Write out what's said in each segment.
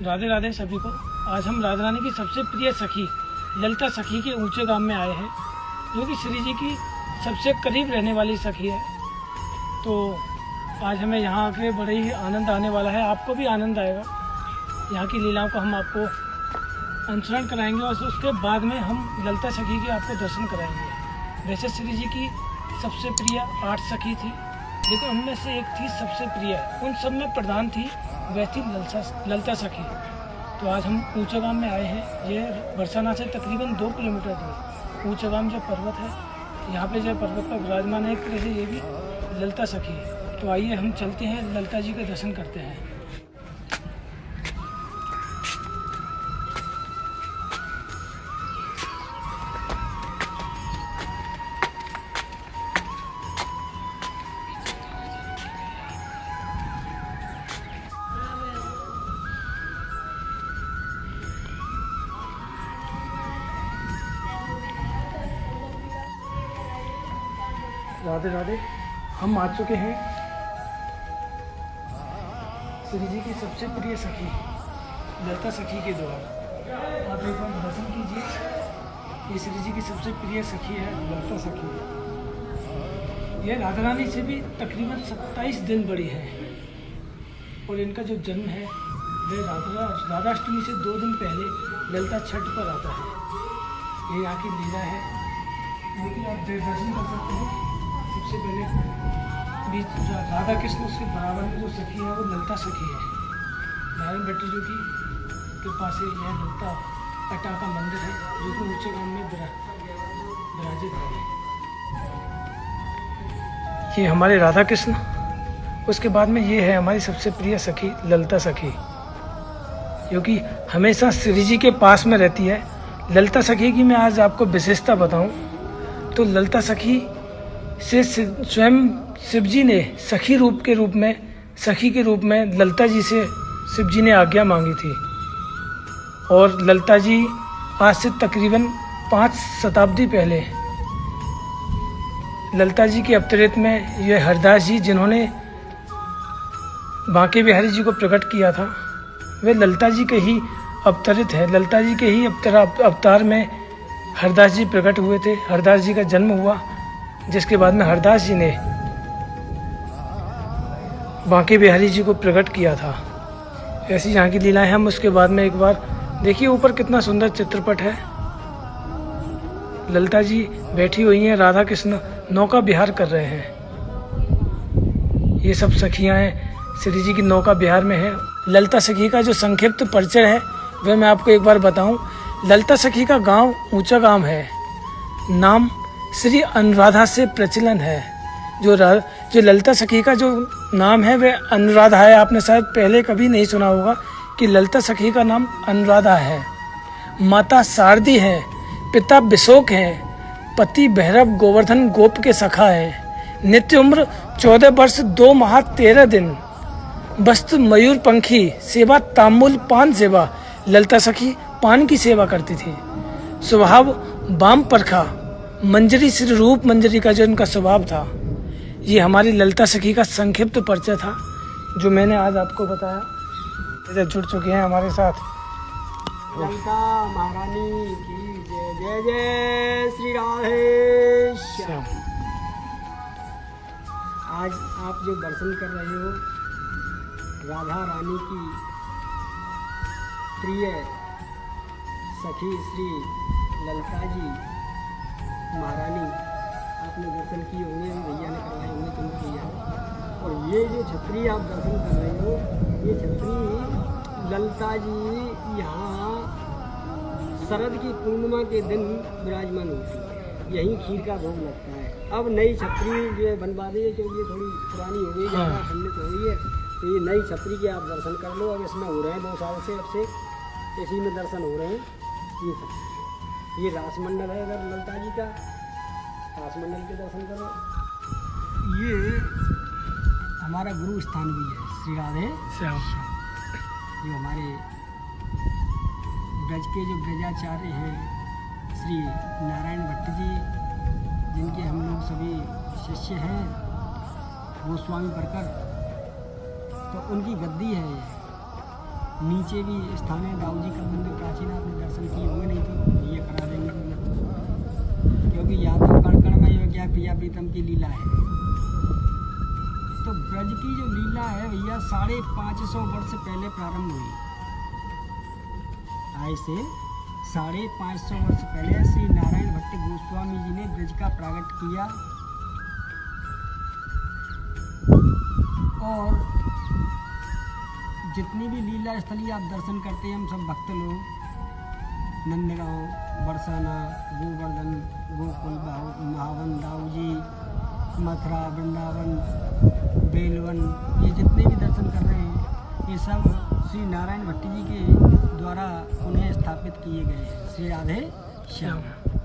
राधे राधे सभी को। आज हम राधा रानी की सबसे प्रिय सखी ललिता सखी के ऊंचे गांव में आए हैं, जो कि श्री जी की सबसे करीब रहने वाली सखी है। तो आज हमें यहाँ आके बड़े ही आनंद आने वाला है, आपको भी आनंद आएगा। यहाँ की लीलाओं को हम आपको अनुसरण कराएंगे और उसके बाद में हम ललिता सखी के आपको दर्शन कराएंगे। वैसे श्री जी की सबसे प्रिय 8 सखी थी, लेकिन उनमें से एक थी सबसे प्रिय, उन सब में प्रधान थी, वह थी ललिता सखी। तो आज हम ऊंचे गांव में आए हैं। ये बरसाना से तकरीबन 2 किलोमीटर दूर ऊंचे गांव जो पर्वत है, यहाँ पे जो पर्वत पर विराजमान है, एक तरह से ये भी ललिता सखी है। तो आइए हम चलते हैं, ललिता जी के दर्शन करते हैं। राधे राधे। हम आ चुके हैं श्री जी की सबसे प्रिय सखी ललिता सखी के द्वार। आप एक बार दर्शन कीजिए। ये श्री जी की सबसे प्रिय सखी है ललिता सखी। यह राधा रानी से भी तकरीबन 27 दिन बड़ी है और इनका जो जन्म है वह राधाष्टमी से 2 दिन पहले ललिता छठ पर आता है। ये यहाँ की लीला है, लेकिन आप दर्शन कर सकते हैं। सबसे पहले बीच राधा कृष्ण उसके बराबर में जो सखी है वो ललिता सखी है। नारायण भट्ट जी की कृपा से यह ललिता अटा का मंदिर है, जो कि ऊंचे गांव में विराजित है। ये हमारे राधा कृष्ण, उसके बाद में ये है हमारी सबसे प्रिय सखी ललिता सखी, जो कि हमेशा श्री जी के पास में रहती है। ललिता सखी की मैं आज आपको विशेषता बताऊं तो ललिता सखी से स्वयं शिव जी ने सखी के रूप में ललिता जी से शिव जी ने आज्ञा मांगी थी। और ललिता जी आज से तकरीबन 5 शताब्दी पहले ललिता जी के अवतरित में यह हरदास जी, जिन्होंने बांके बिहारी जी को प्रकट किया था, वे ललिता जी के ही अवतरित है। ललिता जी के ही अवतार में हरदास जी प्रकट हुए थे। हरदास जी का जन्म हुआ, जिसके बाद में हरदास जी ने बांके बिहारी जी को प्रकट किया था। ऐसी यहाँ की लीलाएं हम उसके बाद में एक बार देखिए। ऊपर कितना सुंदर चित्रपट है। ललिता जी बैठी हुई हैं, राधा कृष्ण नौका विहार कर रहे हैं। ये सब सखियां हैं, श्री जी की नौका विहार में है। ललिता सखी का जो संक्षिप्त परिचय है वह मैं आपको एक बार बताऊं। ललिता सखी का गांव ऊंचा गांव है। नाम श्री अनुराधा से प्रचलन है। जो ललिता सखी का जो नाम है वह अनुराधा है। आपने शायद पहले कभी नहीं सुना होगा कि ललिता सखी का नाम अनुराधा है। माता शारदी है, पिता बिशोक है, पति भैरव गोवर्धन गोप के सखा है। नित्य उम्र 14 वर्ष 2 माह 13 दिन। वस्तु मयूर पंखी, सेवा तांबुल पान सेवा। ललिता सखी पान की सेवा करती थी। स्वभाव वाम परखा, मंजरी श्री रूप मंजरी का जो इनका स्वभाव था। ये हमारी ललिता सखी का संक्षिप्त परिचय था, जो मैंने आज आपको बताया। जुड़ चुके हैं हमारे साथ ललिता महारानी की जय। जय जय श्री राधे श्याम। आज आप जो दर्शन कर रहे हो राधा रानी की प्रिय सखी श्री ललिता जी महारानी, आपने दर्शन किए होंगे, भैया ने करवाए होंगे, चंद्र भैया। और ये जो छतरी आप दर्शन कर रहे हो, ये छतरी ललिता जी यहाँ शरद की पूर्णिमा के दिन विराजमान होती है। यहीं खीर का भोग लगता है। अब नई छतरी जो है बनवा दी है, क्योंकि ये थोड़ी पुरानी हो गई, ज़्यादा खंडित हो गई है। तो ये नई छतरी के आप दर्शन कर लो। अब इसमें हो रहे हैं 2 साल से, अब से इसी में दर्शन हो रहे हैं। ये रासमंडल है अगर ललिता जी का, रासमंडल के दर्शन करो। ये हमारा गुरु स्थान भी है श्री राधे श्याम। जो हमारे ब्रज के जो ब्रजाचार्य हैं श्री नारायण भट्ट जी, जिनके हम लोग सभी शिष्य हैं, गोस्वामी बनकर, तो उनकी गद्दी है ये। नीचे भी स्थान है दाऊ जी का मंदिर प्राचीन, आपने दर्शन किए होंगे, नहीं तो ये करा देंगे, क्योंकि या तो कण कण में योग्य प्रिया प्रीतम की लीला है। तो ब्रज की जो लीला है भैया 550 वर्ष पहले प्रारंभ हुई। आज से 550 वर्ष पहले श्री नारायण भट्ट गोस्वामी जी ने ब्रज का प्रागट किया और जितनी भी लीला स्थली आप दर्शन करते हैं हम सब भक्त लोग, नंदगांव, बरसाना, गोवर्धन, गोकुल, महावन, दाऊजी, मथुरा, वृंदावन, बेलवन, ये जितने भी दर्शन कर रहे हैं ये सब श्री नारायण भट्ट जी के द्वारा उन्हें स्थापित किए गए हैं। श्री राधे श्याम।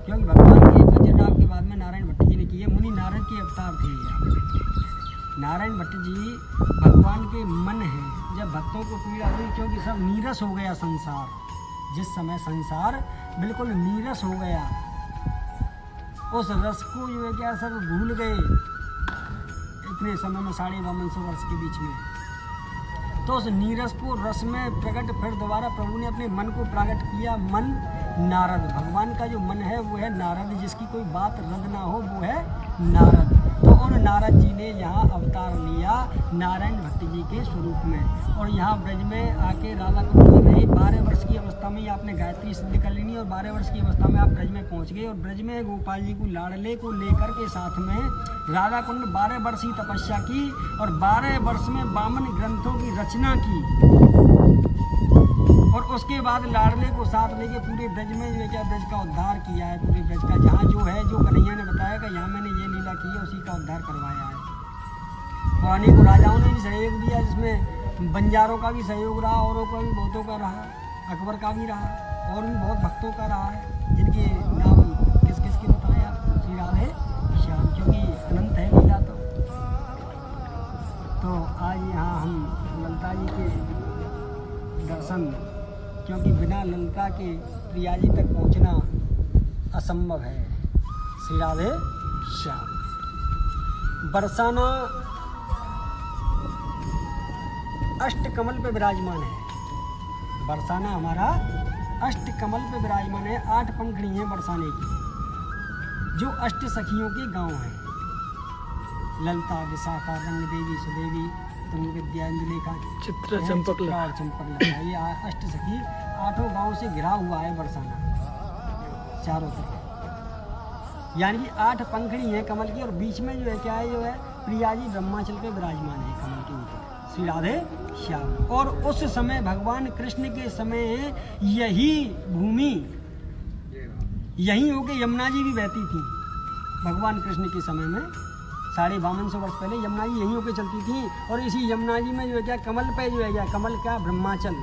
क्योंकि भगवान के वज्रनाभ के बाद में नारायण भट्ट जी ने किए, मुनि नारद के अवतार थे। नारायण भट्ट जी भगवान के मन हैं। जब भक्तों को पीड़ा हुई, क्योंकि सब नीरस हो गया संसार, जिस समय संसार बिल्कुल नीरस हो गया, उस रस को जो है क्या सब भूल गए इतने समय में 52 वर्ष के बीच में। तो उस नीरस को रस में प्रकट, फिर दोबारा प्रभु ने अपने मन को प्रकट किया। मन नारद, भगवान का जो मन है वो है नारद, जिसकी कोई बात रद्द ना हो वो है नारद। तो उन नारद जी ने यहाँ अवतार लिया नारायण भट्ट जी के स्वरूप में, और यहाँ ब्रज में आके राधा कुंड में रहे। 12 वर्ष की अवस्था में ही आपने गायत्री सिद्ध कर लेनी, और 12 वर्ष की अवस्था में आप ब्रज में पहुँच गए। और ब्रज में गोपाल जी को लाडले को लेकर के साथ में राधा कुंड 12 वर्ष ही तपस्या की, और 12 वर्ष में 52 ग्रंथों की रचना की, और उसके बाद लाडले को साथ लेके पूरे ब्रज में जो है क्या ब्रज का उद्धार किया है। पूरे ब्रज का जहाँ जो है, जो कन्हैया ने बताया कि यहाँ मैंने ये लीला की है, उसी का उद्धार करवाया है। और अनेकों राजाओं ने भी सहयोग दिया, जिसमें बंजारों का भी सहयोग रहा, औरों का भी बहुतों का रहा, अकबर का भी रहा, और भी बहुत भक्तों का रहा है, जिनके नाम किस किस के बताए आप। श्री राधे श्याम, क्योंकि अनंत है लीला। तो आज यहाँ हम ललिता जी के दर्शन, क्योंकि बिना ललिता के प्रिया जी तक पहुँचना असंभव है। श्री राधे श्याम। बरसाना अष्टकमल पे विराजमान है। बरसाना हमारा अष्टकमल पे विराजमान है। 8 पंखड़ी हैं बरसाने की, जो अष्ट सखियों के गांव हैं। ललिता, विशाखा, रंग देवी, सुदेवी, तनु विद्या, इंदुलेखा, चित्रा, चंपक और चंपक लता, ये अष्ट सखी 8 गांव से घिरा हुआ है बरसाना चारों तरफ। यानी कि 8 पंखड़ी हैं कमल की, और बीच में जो है क्या है, जो है प्रिया जी ब्रह्माचल पे विराजमान है कमल के ऊपर। श्री राधे श्याम। और उस समय भगवान कृष्ण के समय यही भूमि, यहीं होके यमुना जी भी बहती थी। भगवान कृष्ण के समय में 5250 वर्ष पहले यमुना जी यहीं होके चलती थी, और इसी यमुना जी में जो है क्या कमल पे जो है क्या, कमल का ब्रह्माचल,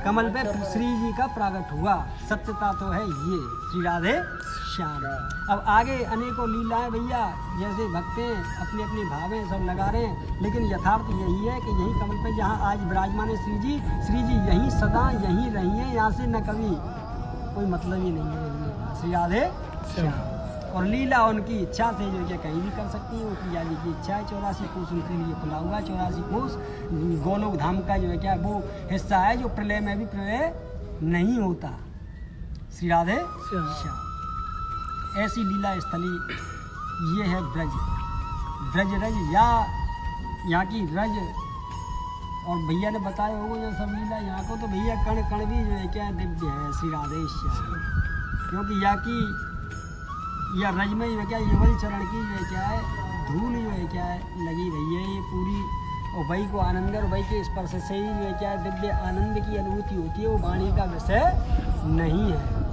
कमल पे श्री जी का प्रागट हुआ। सत्यता तो है ये। श्री राधे श्याम। अब आगे अनेकों लीलाएं भैया, जैसे भक्तें अपने अपने भावें सब लगा रहे हैं, लेकिन यथार्थ यही है कि यही कमल पे जहाँ आज विराजमान है श्री जी यहीं सदा यहीं रही हैं, यहाँ से न कभी कोई मतलब ही नहीं है। श्री राधे श्याम। और लीला उनकी इच्छा से जो है कहीं भी कर सकती है। वो प्रिया जी की इच्छा है। 84 कोस उनके लिए खुला हुआ। 84 कोस गोलोक धाम का जो है क्या वो हिस्सा है, जो प्रलय में भी प्रलय नहीं होता। श्री राधे श्याम। ऐसी लीला स्थली ये है ब्रज। ब्रज रज या यहाँ की रज, और भैया ने बताया होगा जो सब लीला यहाँ को, तो भैया कण कण भी जो है क्या दिव्य है। श्री राधे श्याम। क्योंकि यहाँ की या रज में जो है क्या युगल चरण की जो है क्या है धूल जो है क्या है लगी भैया ये पूरी, और वही को आनंद, और वही के स्पर्श से ही जो है क्या दिव्य आनंद की अनुभूति होती है। वो वाणी का विषय नहीं है।